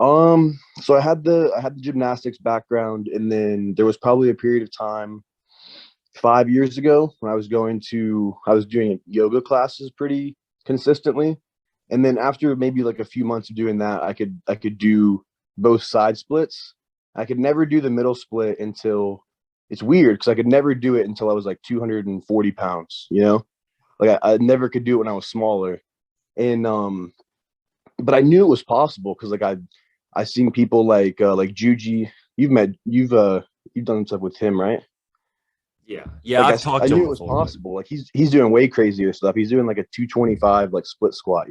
So I had the gymnastics background, and then there was probably a period of time 5 years ago when I was doing yoga classes pretty consistently. And then after maybe like a few months of doing that, I could do both side splits. I could never do the middle split until it's weird because I could never do it until I was like 240 pounds, Like I never could do it when I was smaller. And but I knew it was possible because I seen people like Juji. You've done stuff with him, right? Yeah. Yeah, Like I've talked I to him knew it was before, but possible. Like he's doing way crazier stuff. He's doing like a 225 like split squat,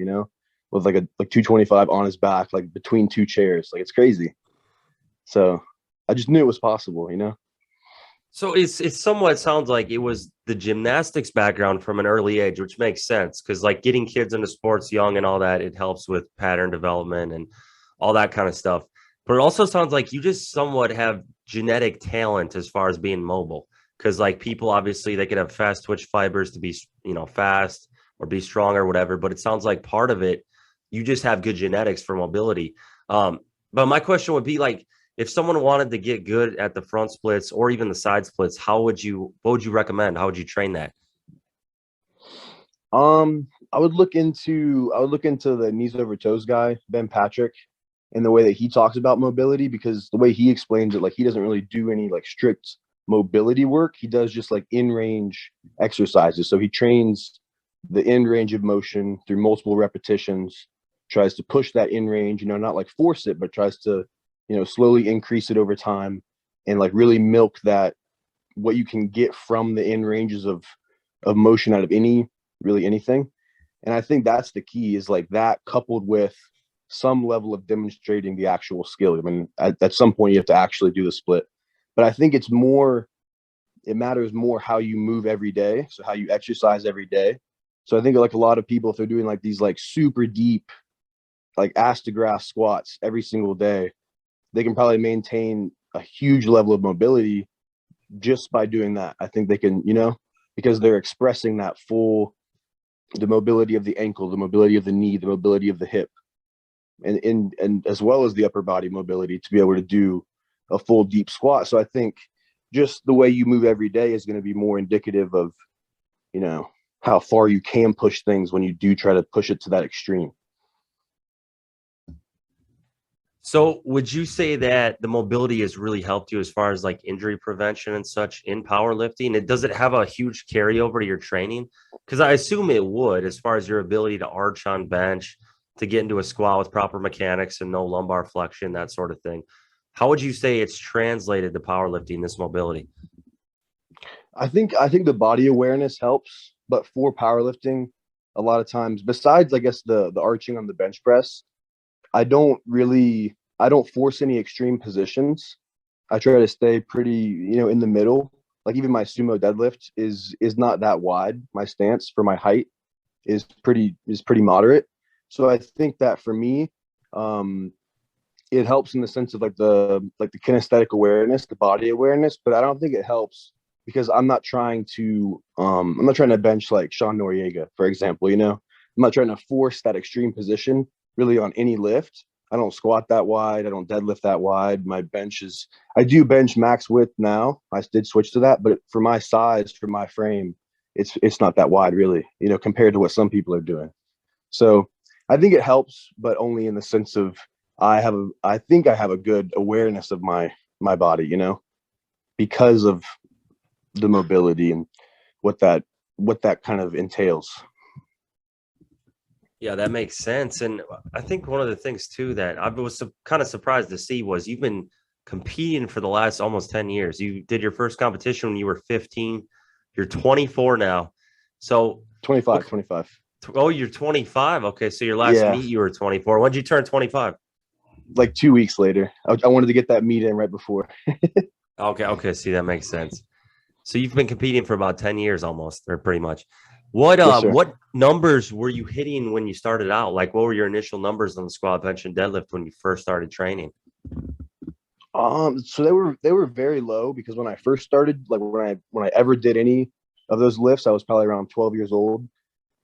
with like 225 on his back, like between two chairs. Like it's crazy. So I just knew it was possible. so it's somewhat sounds like it was the gymnastics background from an early age, which makes sense because like getting kids into sports young and all that, it helps with pattern development and all that kind of stuff. But it also sounds like you just somewhat have genetic talent as far as being mobile. Because like people obviously they could have fast twitch fibers to be fast or be strong or whatever. But it sounds like part of it, you just have good genetics for mobility. But my question would be like if someone wanted to get good at the front splits or even the side splits, what would you recommend? How would you train that? I would look into the knees over toes guy, Ben Patrick, and the way that he talks about mobility, because the way he explains it, like he doesn't really do any like strict mobility work. He does just like in range exercises. So he trains the in range of motion through multiple repetitions, tries to push that in range, not like force it, but tries to, slowly increase it over time and like really milk that what you can get from the in ranges of motion out of really anything. And I think that's the key, is like that coupled with some level of demonstrating the actual skill. I mean, at some point you have to actually do the split, but I think it matters more how you move every day. So how you exercise every day. So I think like a lot of people, if they're doing like these like super deep, like ass to grass squats every single day, they can probably maintain a huge level of mobility just by doing that. I think they can, because they're expressing that the mobility of the ankle, the mobility of the knee, the mobility of the hip, and as well as the upper body mobility to be able to do a full deep squat. So I think just the way you move every day is going to be more indicative of, you know, how far you can push things when you do try to push it to that extreme. So would you say that the mobility has really helped you as far as like injury prevention and such in powerlifting? Does it have a huge carryover to your training? Because I assume it would, as far as your ability to arch on bench, to get into a squat with proper mechanics and no lumbar flexion, that sort of thing. How would you say it's translated to powerlifting, this mobility? I think the body awareness helps, but for powerlifting, a lot of times, besides I guess the arching on the bench press, I don't force any extreme positions. I try to stay pretty, in the middle. Like even my sumo deadlift is not that wide. My stance for my height is pretty moderate. So I think that for me, um, it helps in the sense of like the kinesthetic awareness, the body awareness, but I don't think it helps because I'm not trying to bench like Sean Noriega, for example, I'm not trying to force that extreme position really on any lift. I don't squat that wide. I don't deadlift that wide. I do bench max width now. I did switch to that, but for my size, for my frame, it's not that wide really, compared to what some people are doing. So I think it helps, but only in the sense of I think I have a good awareness of my body, because of the mobility and what that what that kind of entails. Yeah, that makes sense. And I think one of the things too that I was kind of surprised to see was you've been competing for the last almost 10 years. You did your first competition when you were 15. You're 24 now. So, 25, what, 25. oh, you're 25. Okay. So your last Yeah, meet, you were 24. When did you turn 25? like 2 weeks later. I wanted to get that meet in right before. Okay. Okay. See, that makes sense. So you've been competing for about 10 years almost, or pretty much. Yes, sir. What numbers were you hitting when you started out? Like what were your initial numbers on the squat, bench, and deadlift when you first started training? So they were very low because when I first started, like when I ever did any of those lifts, I was probably around 12 years old,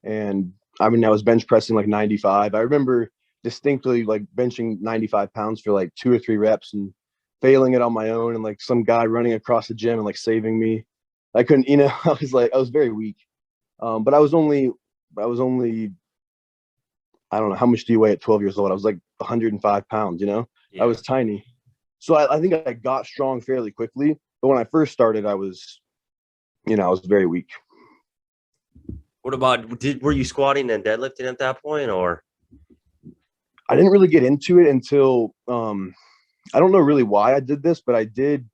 and I mean I was bench pressing like 95. I remember distinctly like benching 95 pounds for like 2 or 3 reps and failing it on my own, and like some guy running across the gym and like saving me. I couldn't, I was very weak. But I was only, I don't know, how much do you weigh at 12 years old? I was like 105 pounds, I Yeah. was tiny. So I think I got strong fairly quickly. But when I first started, I was very weak. What about were you squatting and deadlifting at that point, or? I didn't really get into it until I don't know really why I did this, but I did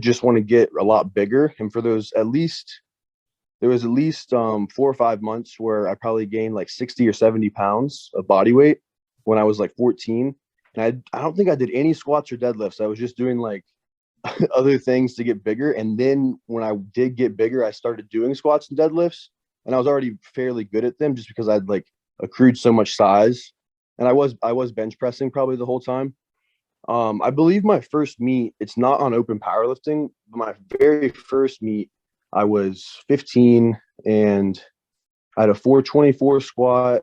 just want to get a lot bigger. And for those there was at least 4 or 5 months where I probably gained like 60 or 70 pounds of body weight when I was like 14. And I don't think I did any squats or deadlifts. I was just doing like other things to get bigger. And then when I did get bigger, I started doing squats and deadlifts, and I was already fairly good at them just because I'd like accrued so much size. And I was bench pressing probably the whole time. I believe my first meet, it's not on open powerlifting, but my very first meet, I was 15 and I had a 424 squat,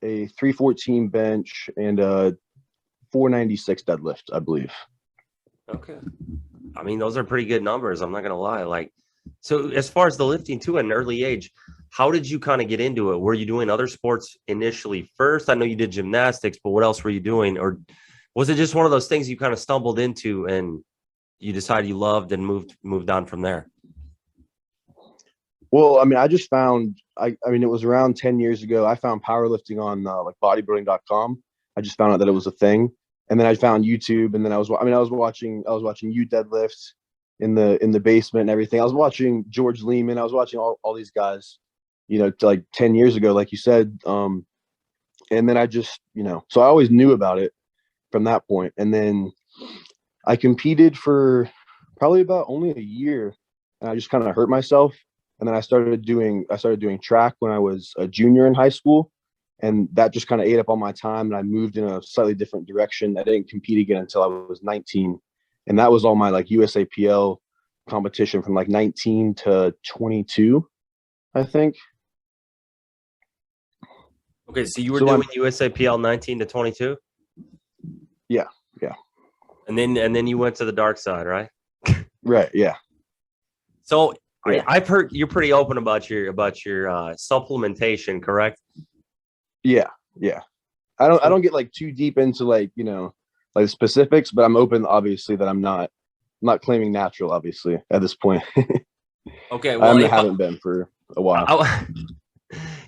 a 314 bench, and a 496 deadlift, I believe. Okay. I mean, those are pretty good numbers. I'm not gonna lie. Like, so as far as the lifting too, at an early age, how did you kind of get into it? Were you doing other sports initially first? I know you did gymnastics, but what else were you doing? Or was it just one of those things you kind of stumbled into and you decided you loved and moved on from there? Well, I mean, I just found, I mean, it was around 10 years ago. I found powerlifting on like bodybuilding.com. I just found out that it was a thing. And then I found YouTube, and then I was watching you deadlifts in the basement and everything. I was watching George Lehman. I was watching all these guys, like 10 years ago, like you said. And then I just, so I always knew about it from that point. And then I competed for probably about only a year, and I just kind of hurt myself. And then I started doing track when I was a junior in high school, and that just kind of ate up all my time. And I moved in a slightly different direction. I didn't compete again until I was 19, and that was all my like USAPL competition from like 19 to 22, I think. Okay, so you were So doing USAPL 19 to 22, yeah, yeah, and then you went to the dark side, right? right, yeah. So Yeah. I've heard you're pretty open about your supplementation, correct? Yeah, yeah. I don't get like too deep into like, like specifics, but I'm open obviously that I'm not claiming natural, obviously, at this point. Okay, I well, if haven't been for a while.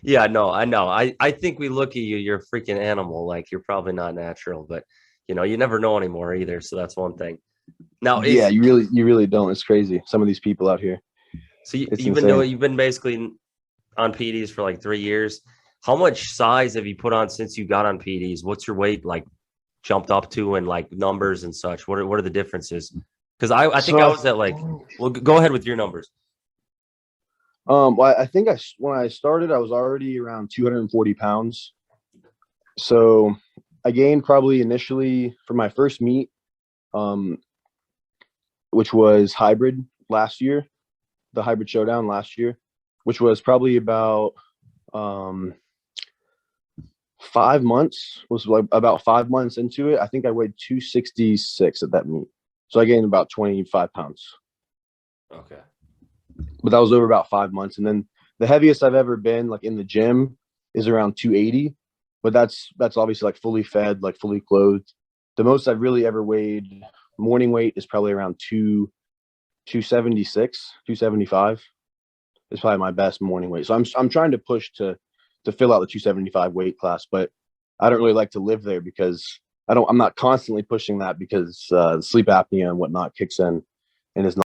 yeah, no, I know. I think we look at you, you're a freaking animal. Like you're probably not natural, but you never know anymore either. So that's one thing. Now, Yeah, you really don't. It's crazy. Some of these people out here. so It's even though insane. you've been basically on PDs for like 3 years, how much size have you put on since you got on PDs? What's your weight like jumped up to, and like numbers and such? What are the differences? Because I think I was at like, well, go ahead with your numbers. Well, I think when I started, I was already around 240 pounds. So I gained probably initially for my first meet, um, which was hybrid last year, the hybrid showdown last year, which was probably about um 5 months, was like about 5 months into it. I think I weighed 266 at that meet. So I gained about 25 pounds. Okay. But that was over about 5 months. And then the heaviest I've ever been like in the gym is around 280. But that's obviously like fully fed, like fully clothed. The most I've really ever weighed morning weight is probably around 276, 275 is probably my best morning weight. So I'm trying to push to fill out the 275 weight class, but I don't really like to live there because I'm not constantly pushing that because sleep apnea and whatnot kicks in and is